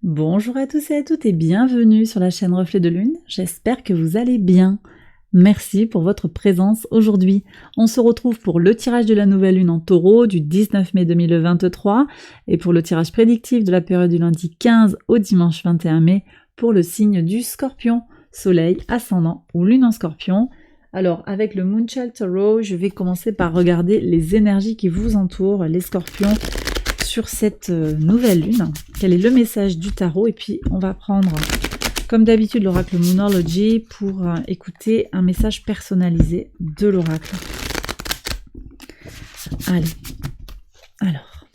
Bonjour à tous et à toutes et bienvenue sur la chaîne Reflet de Lune. J'espère que vous allez bien. Merci pour votre présence aujourd'hui. On se retrouve pour le tirage de la nouvelle lune en taureau du 19 mai 2023 et pour le tirage prédictif de la période du lundi 15 au dimanche 21 mai pour le signe du scorpion, soleil, ascendant ou lune en scorpion. Alors avec le Moonchild Tarot, je vais commencer par regarder les énergies qui vous entourent, les scorpions, sur cette nouvelle lune. Quel est le message du tarot? Et puis on va prendre, comme d'habitude, l'oracle Moonology pour écouter un message personnalisé de l'oracle. Allez, alors.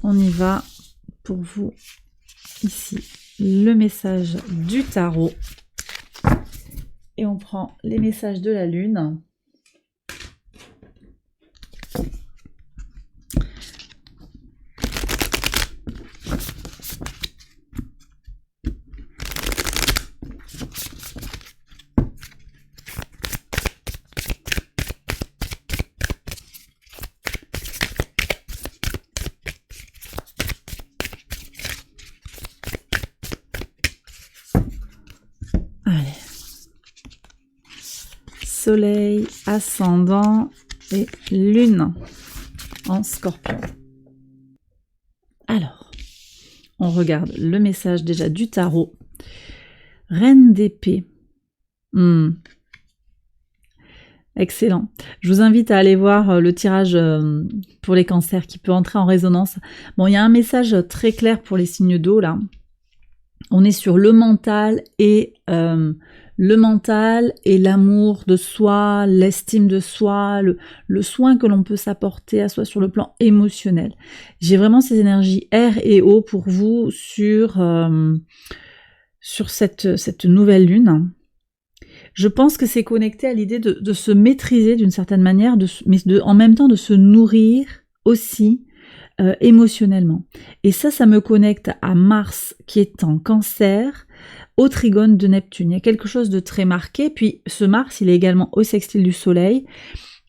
On y va pour vous ici. Le message du tarot. Et on prend les messages de la lune. Soleil, ascendant et lune en scorpion. Alors, on regarde le message déjà du tarot. Reine d'épée. Excellent. Je vous invite à aller voir le tirage pour les cancers qui peut entrer en résonance. Bon, il y a un message très clair pour les signes d'eau là. On est sur le mental et l'amour de soi, l'estime de soi, le soin que l'on peut s'apporter à soi sur le plan émotionnel. J'ai vraiment ces énergies air et eau pour vous sur cette nouvelle lune. Je pense que c'est connecté à l'idée de se maîtriser d'une certaine manière, mais en même temps de se nourrir aussi émotionnellement. Et ça me connecte à Mars qui est en Cancer, au trigone de Neptune. Il y a quelque chose de très marqué. Puis ce Mars, il est également au sextile du Soleil.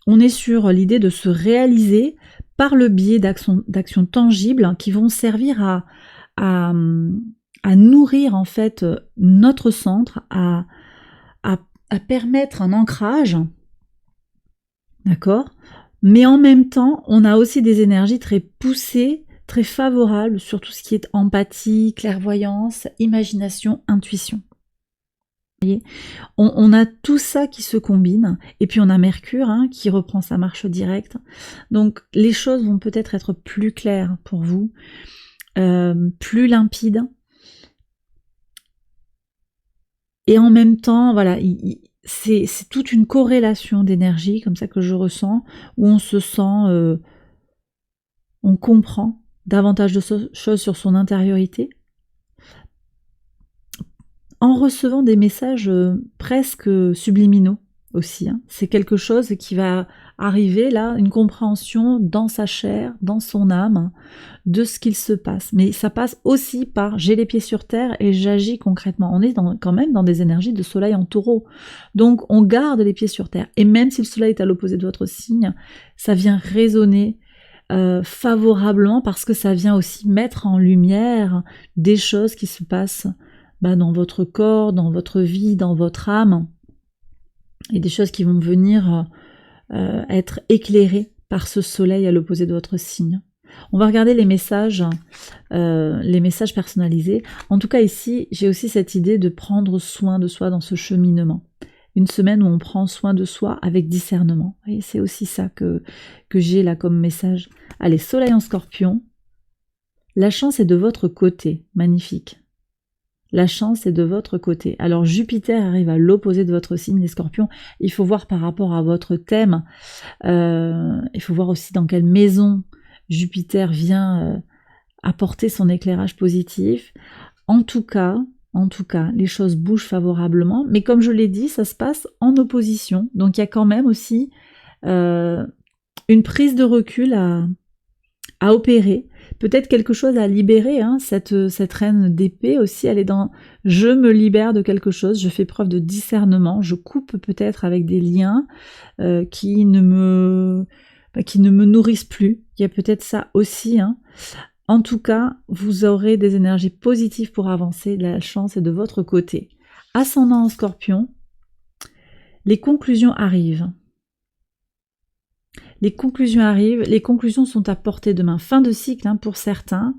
On est sur l'idée de se réaliser par le biais d'actions tangibles qui vont servir à nourrir en fait notre centre, à permettre un ancrage, d'accord ? Mais en même temps, on a aussi des énergies très poussées, très favorables sur tout ce qui est empathie, clairvoyance, imagination, intuition. Vous voyez, on a tout ça qui se combine, et puis on a Mercure qui reprend sa marche directe. Donc les choses vont peut-être être plus claires pour vous, plus limpides. Et en même temps, voilà, c'est toute une corrélation d'énergie comme ça que je ressens, où on se sent, on comprend davantage de choses sur son intériorité, en recevant des messages presque subliminaux aussi. C'est quelque chose qui va arriver là, une compréhension dans sa chair, dans son âme, de ce qu'il se passe. Mais ça passe aussi par j'ai les pieds sur terre et j'agis concrètement. On est quand même dans des énergies de soleil en taureau. Donc on garde les pieds sur terre. Et même si le soleil est à l'opposé de votre signe, ça vient résonner favorablement parce que ça vient aussi mettre en lumière des choses qui se passent dans votre corps, dans votre vie, dans votre âme, et des choses qui vont venir être éclairées par ce soleil à l'opposé de votre signe. On va regarder les messages personnalisés. En tout cas ici, j'ai aussi cette idée de prendre soin de soi dans ce cheminement. Une semaine où on prend soin de soi avec discernement. Et c'est aussi ça que j'ai là comme message. Allez, soleil en scorpion. La chance est de votre côté. Magnifique. La chance est de votre côté. Alors Jupiter arrive à l'opposé de votre signe, les scorpions. Il faut voir par rapport à votre thème. Il faut voir aussi dans quelle maison Jupiter vient apporter son éclairage positif. En tout cas, les choses bougent favorablement. Mais comme je l'ai dit, ça se passe en opposition. Donc il y a quand même aussi une prise de recul à opérer peut-être quelque chose à libérer, hein, cette reine d'épée aussi, elle est dans « je me libère de quelque chose, je fais preuve de discernement, je coupe peut-être avec des liens qui ne me nourrissent plus ». Il y a peut-être ça aussi, hein. En tout cas, vous aurez des énergies positives pour avancer, la chance est de votre côté. Ascendant en Scorpion, les conclusions arrivent. Les conclusions sont à portée de main. Fin de cycle, hein, pour certains.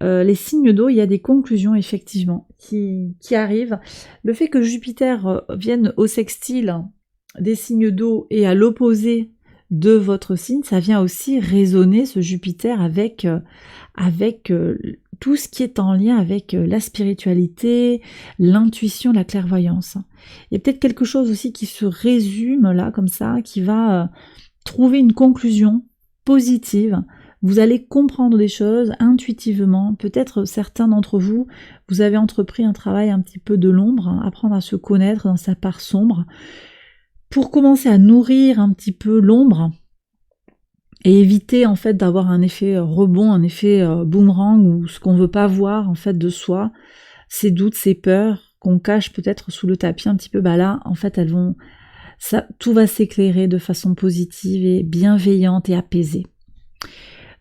Les signes d'eau, il y a des conclusions effectivement qui arrivent. Le fait que Jupiter vienne au sextile des signes d'eau et à l'opposé de votre signe, ça vient aussi résonner ce Jupiter avec tout ce qui est en lien avec la spiritualité, l'intuition, la clairvoyance. Il y a peut-être quelque chose aussi qui se résume là comme ça, qui va trouver une conclusion positive. Vous allez comprendre des choses intuitivement. Peut-être certains d'entre vous, vous avez entrepris un travail un petit peu de l'ombre, hein, apprendre à se connaître dans sa part sombre, pour commencer à nourrir un petit peu l'ombre et éviter en fait d'avoir un effet rebond, un effet boomerang ou ce qu'on veut pas voir en fait de soi, ces doutes, ces peurs qu'on cache peut-être sous le tapis un petit peu. Bah là, en fait, tout va s'éclairer de façon positive et bienveillante et apaisée.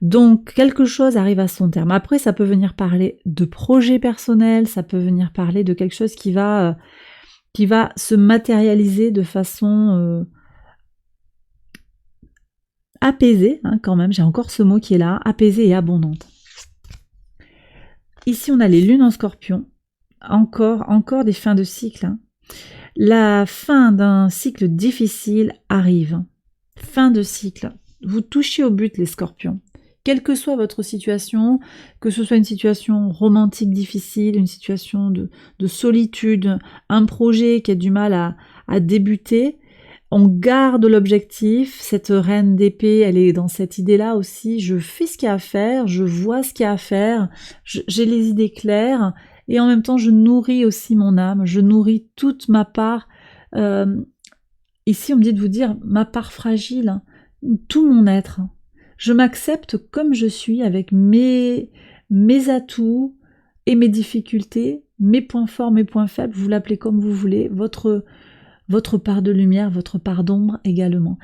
Donc, quelque chose arrive à son terme. Après, ça peut venir parler de projets personnels, ça peut venir parler de quelque chose qui va se matérialiser de façon apaisée, hein, quand même, j'ai encore ce mot qui est là, apaisée et abondante. Ici, on a les lunes en Scorpion, encore des fins de cycle, hein. La fin d'un cycle difficile arrive. Fin de cycle. Vous touchez au but, les Scorpions. Quelle que soit votre situation, que ce soit une situation romantique difficile, une situation de solitude, un projet qui a du mal à débuter, on garde l'objectif. Cette reine d'épée, elle est dans cette idée-là aussi. Je fais ce qu'il y a à faire, je vois ce qu'il y a à faire, j'ai les idées claires, et en même temps, je nourris aussi mon âme, je nourris toute ma part. Ici, on me dit de vous dire ma part fragile, tout mon être. Je m'accepte comme je suis, avec mes atouts et mes difficultés, mes points forts, mes points faibles, vous l'appelez comme vous voulez, votre part de lumière, votre part d'ombre également.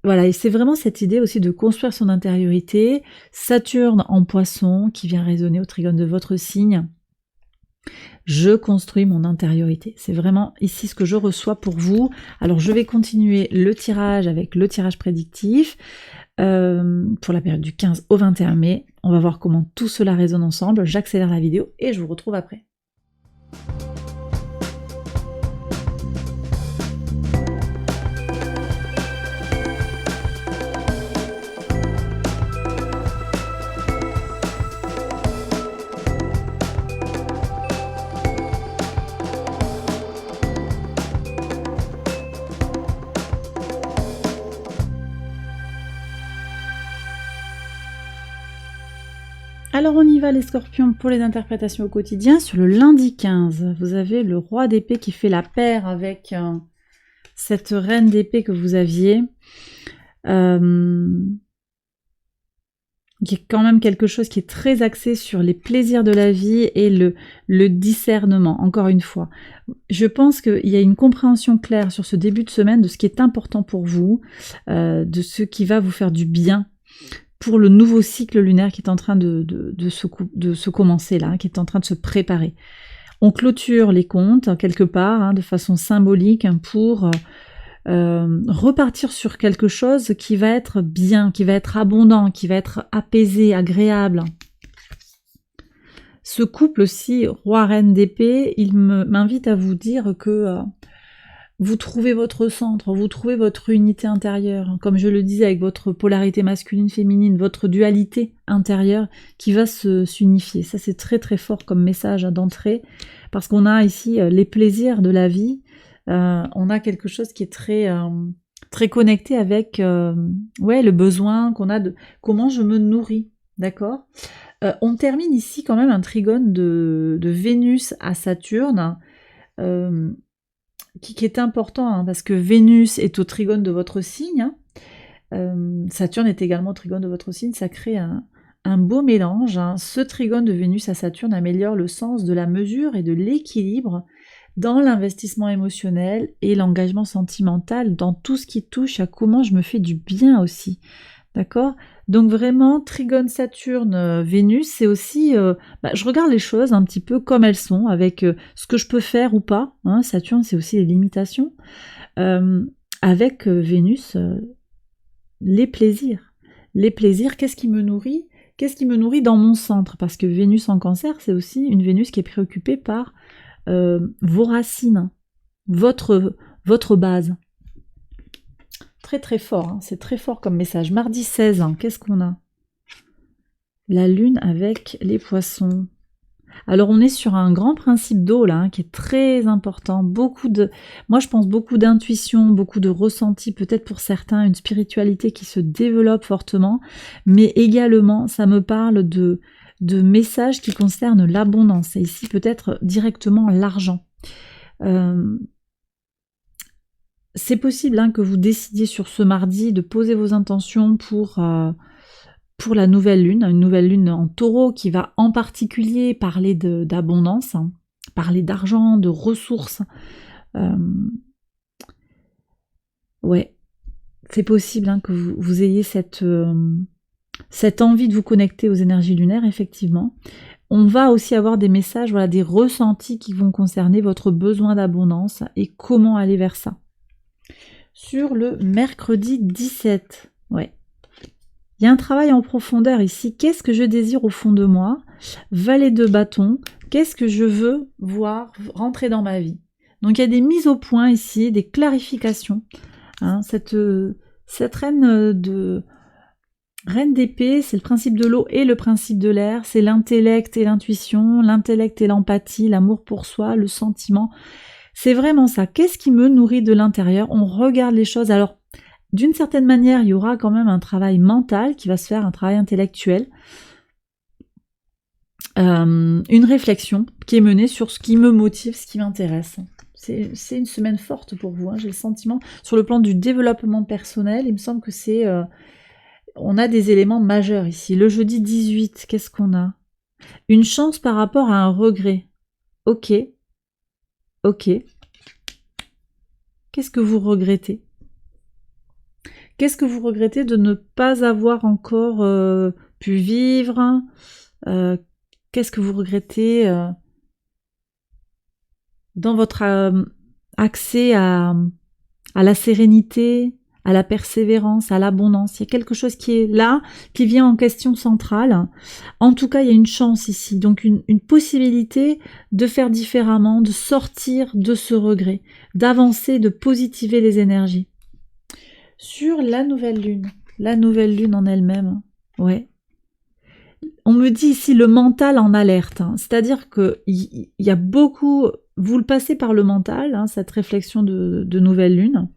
Voilà, et c'est vraiment cette idée aussi de construire son intériorité. Saturne en Poisson, qui vient résonner au trigone de votre signe. Je construis mon intériorité. C'est vraiment ici ce que je reçois pour vous. Alors je vais continuer le tirage avec le tirage prédictif pour la période du 15 au 21 mai. On va voir comment tout cela résonne ensemble. J'accélère la vidéo et je vous retrouve après. Alors on y va les Scorpions pour les interprétations au quotidien. Sur le lundi 15, vous avez le roi d'épée qui fait la paire avec cette reine d'épée que vous aviez. Qui est quand même quelque chose qui est très axé sur les plaisirs de la vie et le discernement, encore une fois. Je pense qu'il y a une compréhension claire sur ce début de semaine de ce qui est important pour vous, de ce qui va vous faire du bien pour le nouveau cycle lunaire qui est en train de se commencer là, qui est en train de se préparer. On clôture les comptes quelque part, hein, de façon symbolique, hein, pour repartir sur quelque chose qui va être bien, qui va être abondant, qui va être apaisé, agréable. Ce couple aussi, roi-reine d'épée, il m'invite à vous dire que vous trouvez votre centre, vous trouvez votre unité intérieure, comme je le disais, avec votre polarité masculine-féminine, votre dualité intérieure qui va s'unifier. Ça, c'est très très fort comme message d'entrée, parce qu'on a ici les plaisirs de la vie. On a quelque chose qui est très très connecté avec le besoin qu'on a de comment je me nourris, d'accord. On termine ici quand même un trigone de Vénus à Saturne, qui est important, hein, parce que Vénus est au trigone de votre signe, hein. Saturne est également au trigone de votre signe, ça crée un un beau mélange, hein. Ce trigone de Vénus à Saturne améliore le sens de la mesure et de l'équilibre dans l'investissement émotionnel et l'engagement sentimental, dans tout ce qui touche à comment je me fais du bien aussi. D'accord? Donc vraiment, trigone Saturne, Vénus, c'est aussi, je regarde les choses un petit peu comme elles sont, avec ce que je peux faire ou pas. Hein. Saturne, c'est aussi les limitations. Avec Vénus, les plaisirs. Les plaisirs, qu'est-ce qui me nourrit? Qu'est-ce qui me nourrit dans mon centre? Parce que Vénus en Cancer, c'est aussi une Vénus qui est préoccupée par vos racines, votre base. Très très fort, hein. C'est très fort comme message. Mardi 16, hein. Qu'est-ce qu'on a? La Lune avec les Poissons. Alors on est sur un grand principe d'eau là, hein, qui est très important. Moi je pense beaucoup d'intuition, beaucoup de ressenti, peut-être pour certains une spiritualité qui se développe fortement, mais également ça me parle de messages qui concernent l'abondance, et ici peut-être directement l'argent. C'est possible, hein, que vous décidiez sur ce mardi de poser vos intentions pour la nouvelle lune, une nouvelle lune en Taureau qui va en particulier parler d'abondance, hein, parler d'argent, de ressources. Ouais, c'est possible, hein, que vous ayez cette envie de vous connecter aux énergies lunaires, effectivement. On va aussi avoir des messages, voilà, des ressentis qui vont concerner votre besoin d'abondance et comment aller vers ça. Sur le mercredi 17, ouais. Il y a un travail en profondeur ici. Qu'est-ce que je désire au fond de moi? Valet de bâton. Qu'est-ce que je veux voir rentrer dans ma vie? Donc il y a des mises au point ici, des clarifications. Hein, cette reine d'épée, c'est le principe de l'eau et le principe de l'air. C'est l'intellect et l'intuition, l'intellect et l'empathie, l'amour pour soi, le sentiment. C'est vraiment ça. Qu'est-ce qui me nourrit de l'intérieur? On regarde les choses. Alors, d'une certaine manière, il y aura quand même un travail mental qui va se faire, un travail intellectuel, une réflexion qui est menée sur ce qui me motive, ce qui m'intéresse. C'est une semaine forte pour vous, hein, j'ai le sentiment. Sur le plan du développement personnel, il me semble que on a des éléments majeurs ici. Le jeudi 18, qu'est-ce qu'on a? Une chance par rapport à un regret. Ok. Qu'est-ce que vous regrettez? Qu'est-ce que vous regrettez de ne pas avoir encore pu vivre? Qu'est-ce que vous regrettez dans votre accès à la sérénité, à la persévérance, à l'abondance? Il y a quelque chose qui est là, qui vient en question centrale. En tout cas, il y a une chance ici, donc une possibilité de faire différemment, de sortir de ce regret, d'avancer, de positiver les énergies. Sur la nouvelle lune en elle-même, ouais. On me dit ici le mental en alerte, hein. C'est-à-dire que il y a beaucoup, vous le passez par le mental, hein, cette réflexion de nouvelle lune.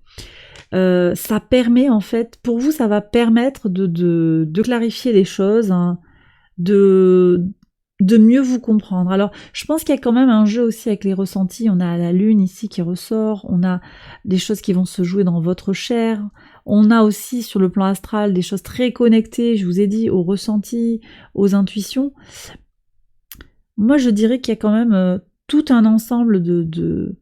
Ça permet en fait, pour vous, ça va permettre de clarifier les choses, hein, de mieux vous comprendre. Alors, je pense qu'il y a quand même un jeu aussi avec les ressentis. On a la lune ici qui ressort, on a des choses qui vont se jouer dans votre chair, on a aussi sur le plan astral des choses très connectées, je vous ai dit, aux ressentis, aux intuitions. Moi, je dirais qu'il y a quand même tout un ensemble de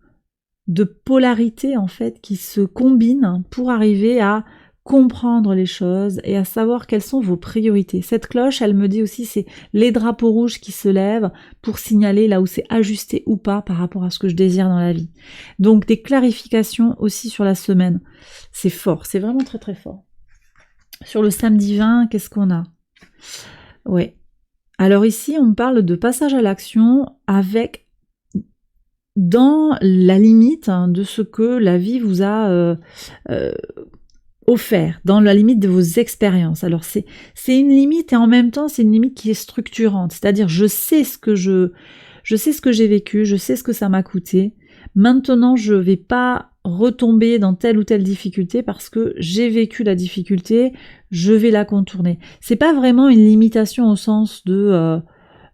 polarités en fait qui se combinent pour arriver à comprendre les choses et à savoir quelles sont vos priorités. Cette cloche, elle me dit aussi, c'est les drapeaux rouges qui se lèvent pour signaler là où c'est ajusté ou pas par rapport à ce que je désire dans la vie. Donc des clarifications aussi sur la semaine. C'est fort, c'est vraiment très très fort. Sur le samedi 20, qu'est-ce qu'on a? Ouais. Alors ici, on parle de passage à l'action avec dans la limite, hein, de ce que la vie vous a offert, dans la limite de vos expériences. Alors c'est une limite et en même temps c'est une limite qui est structurante, c'est-à-dire je sais ce que j'ai vécu, je sais ce que ça m'a coûté. Maintenant je vais pas retomber dans telle ou telle difficulté parce que j'ai vécu la difficulté, je vais la contourner. C'est pas vraiment une limitation au sens de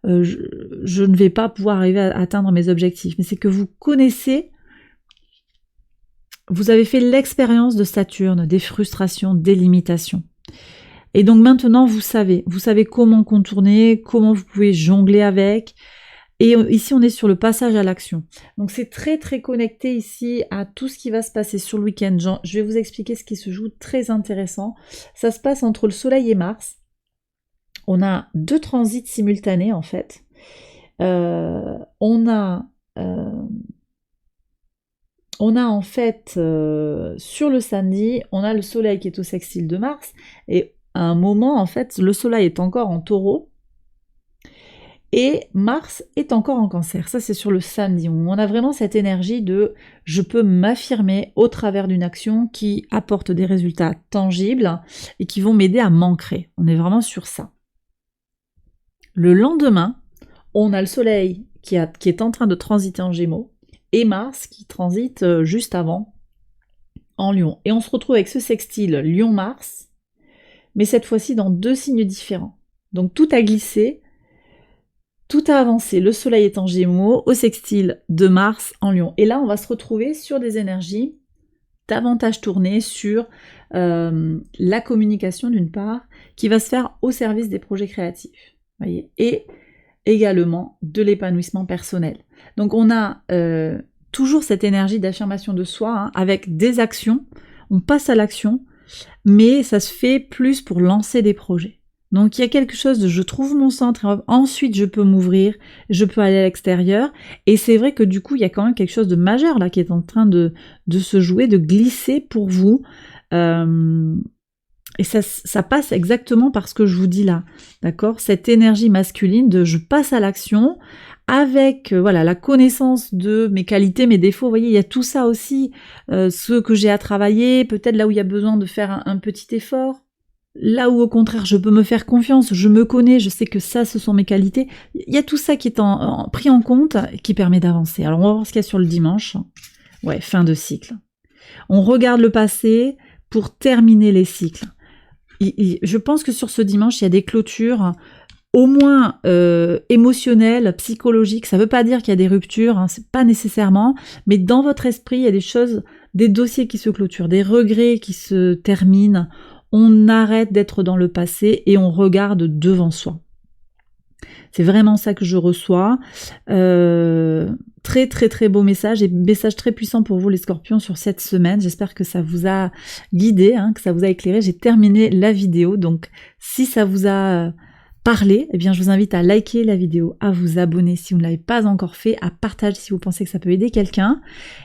je ne vais pas pouvoir arriver à atteindre mes objectifs, mais c'est que vous connaissez. Vous avez fait l'expérience de Saturne, des frustrations, des limitations. Et donc maintenant, vous savez comment contourner, comment vous pouvez jongler avec. Et ici, on est sur le passage à l'action. Donc c'est très très connecté ici à tout ce qui va se passer sur le week-end. Je vais vous expliquer ce qui se joue, très intéressant. Ça se passe entre le Soleil et Mars. On a 2 transits simultanés en fait. On a en fait sur le samedi, on a le Soleil qui est au sextile de Mars, et à un moment en fait, le Soleil est encore en Taureau et Mars est encore en Cancer. Ça c'est sur le samedi, où on a vraiment cette énergie de je peux m'affirmer au travers d'une action qui apporte des résultats tangibles et qui vont m'aider à m'ancrer. On est vraiment sur ça. Le lendemain, on a le Soleil qui est en train de transiter en Gémeaux, et Mars qui transite juste avant en Lion. Et on se retrouve avec ce sextile Lion-Mars, mais cette fois-ci dans 2 signes différents. Donc tout a glissé, tout a avancé. Le Soleil est en Gémeaux, au sextile de Mars en Lion. Et là, on va se retrouver sur des énergies davantage tournées sur la communication d'une part, qui va se faire au service des projets créatifs. Voyez, et également de l'épanouissement personnel. Donc on a toujours cette énergie d'affirmation de soi, hein, avec des actions, on passe à l'action, mais ça se fait plus pour lancer des projets. Donc il y a quelque chose de je trouve mon centre, et ensuite je peux m'ouvrir, je peux aller à l'extérieur, et c'est vrai que du coup il y a quand même quelque chose de majeur là qui est en train de se jouer, de glisser pour vous. Et ça passe exactement par ce que je vous dis là, d'accord? Cette énergie masculine de je passe à l'action avec voilà la connaissance de mes qualités, mes défauts. Vous voyez, il y a tout ça aussi, ce que j'ai à travailler, peut-être là où il y a besoin de faire un petit effort, là où au contraire je peux me faire confiance, je me connais, je sais que ça ce sont mes qualités. Il y a tout ça qui est pris en compte et qui permet d'avancer. Alors on va voir ce qu'il y a sur le dimanche. Ouais, fin de cycle. On regarde le passé pour terminer les cycles. Je pense que sur ce dimanche, il y a des clôtures au moins émotionnelles, psychologiques. Ça ne veut pas dire qu'il y a des ruptures, hein, c'est pas nécessairement, mais dans votre esprit, il y a des choses, des dossiers qui se clôturent, des regrets qui se terminent. On arrête d'être dans le passé et on regarde devant soi. C'est vraiment ça que je reçois. Très très très beau message et message très puissant pour vous les scorpions sur cette semaine. J'espère que ça vous a guidé, hein, que ça vous a éclairé. J'ai terminé la vidéo, donc si ça vous a parlé, eh bien je vous invite à liker la vidéo, à vous abonner si vous ne l'avez pas encore fait, à partager si vous pensez que ça peut aider quelqu'un.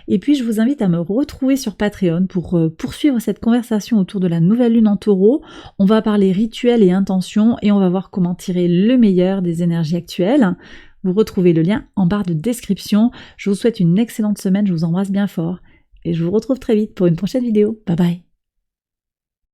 Et puis je vous invite à me retrouver sur Patreon pour poursuivre cette conversation autour de la nouvelle lune en Taureau. On va parler rituels et intentions et on va voir comment tirer le meilleur des énergies actuelles. Vous retrouvez le lien en barre de description. Je vous souhaite une excellente semaine, je vous embrasse bien fort et je vous retrouve très vite pour une prochaine vidéo. Bye bye.